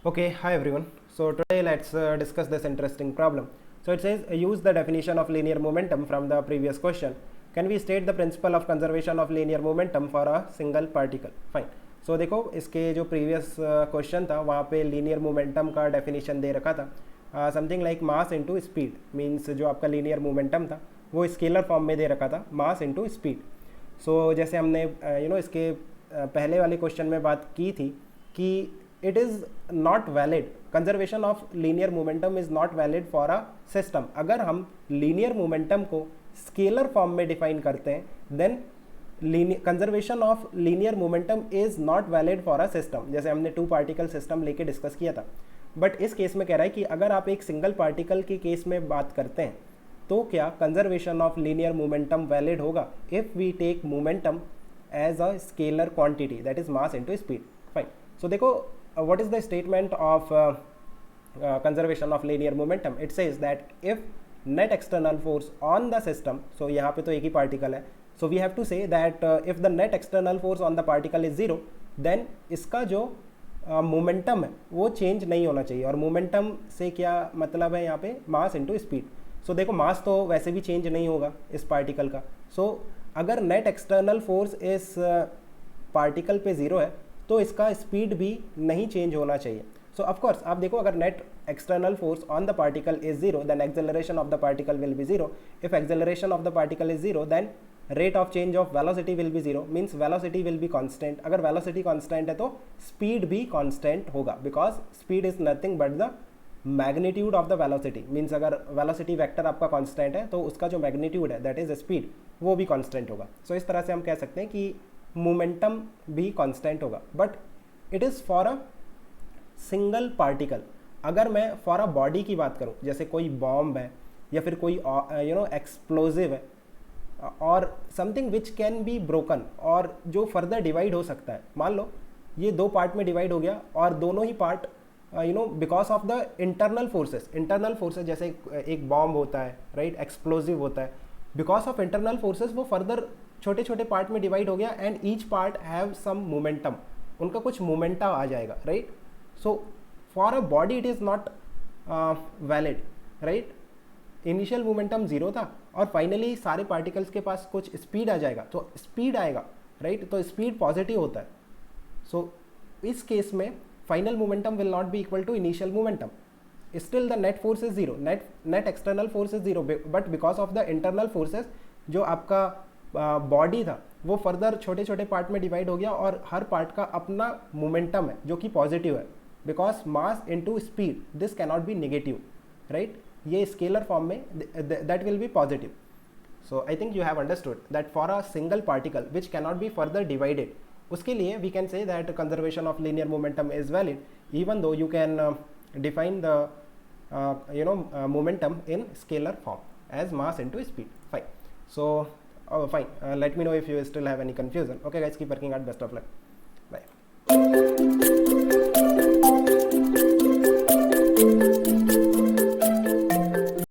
Okay, hi everyone. So today let's discuss this interesting problem. So it says use the definition of linear momentum from the previous question. Can we state the principle of conservation of linear momentum for a single particle? Fine. So देखो इसके जो previous question था वहाँ पे linear momentum का definition दे रखा था something like mass into speed means जो आपका linear momentum था वो स्केलर फॉर्म में दे रखा था मास इंटू स्पीड. सो जैसे हमने इसके पहले वाले क्वेश्चन में बात की थी कि it is not valid, conservation of linear momentum is not valid for a system. अगर हम लीनियर मोमेंटम को स्केलर फॉर्म में डिफाइन करते हैं then conservation of linear momentum is not valid for a system. जैसे हमने टू पार्टिकल सिस्टम लेके discuss किया था. बट इस केस में कह रहा है कि अगर आप एक सिंगल पार्टिकल के केस में बात करते हैं तो क्या conservation of linear momentum valid होगा if we take momentum as a scalar quantity that is mass into speed. Fine. So देखो what is the statement of conservation of linear momentum. It says that if net external force on the system, so यहाँ पे तो एक ही particle है, so we have to say that if the net external force on the particle is zero then इसका जो momentum है वो change नहीं होना चाहिए. और मोमेंटम से क्या मतलब है यहाँ पे मास इंटू स्पीड. सो देखो मास तो वैसे भी चेंज नहीं होगा इस पार्टिकल का. सो अगर नेट एक्सटर्नल फोर्स इस पार्टिकल पे ज़ीरो है तो इसका स्पीड भी नहीं चेंज होना चाहिए. सो ऑफकोर्स आप देखो अगर net external force on the particle is zero then acceleration of the particle will be zero. If acceleration of the particle is zero then rate of change of velocity will be zero means velocity will be constant. अगर velocity constant है तो speed भी constant होगा because speed is nothing but the magnitude of the velocity. Means अगर velocity vector आपका constant है तो उसका जो मैग्नीट्यूड है दैट इज स्पीड वो भी कांस्टेंट होगा. सो इस तरह से हम कह सकते हैं कि मोमेंटम भी कांस्टेंट होगा but it is for a single particle. अगर मैं फॉर अ बॉडी की बात करूं जैसे कोई बॉम्ब है या फिर कोई एक्सप्लोजिव है और something which can be broken और जो फर्दर डिवाइड हो सकता है. मान लो ये दो पार्ट में डिवाइड हो गया और दोनों ही part because of the internal forces जैसे एक बॉम्ब होता है राइट, एक्सप्लोजिव होता है. बिकॉज ऑफ इंटरनल फोर्सेस वो फर्दर छोटे छोटे पार्ट में डिवाइड हो गया and each part have some momentum. उनका कुछ मोमेंटा आ जाएगा right. So for a body it is not valid right. Initial momentum zero था और फाइनली सारे पार्टिकल्स के पास कुछ स्पीड आ जाएगा तो स्पीड आएगा राइट. तो स्पीड पॉजिटिव होता है. सो इस केस में final momentum will not be equal to initial momentum. Still the net force is zero, net external force is zero but because of the internal forces जो आपका body था वो further छोटे छोटे पार्ट में डिवाइड हो गया और हर पार्ट का अपना मोमेंटम है जो कि पॉजिटिव है because mass into speed this cannot be negative right. ये स्केलर फॉर्म में that will be positive. So I think you have understood that for a single particle which cannot be further divided उसके लिए we can say that conservation of linear momentum is valid even though you can define the momentum in scalar form as mass into speed. Fine. So fine, let me know if you still have any confusion. Okay guys, keep working hard, best of luck.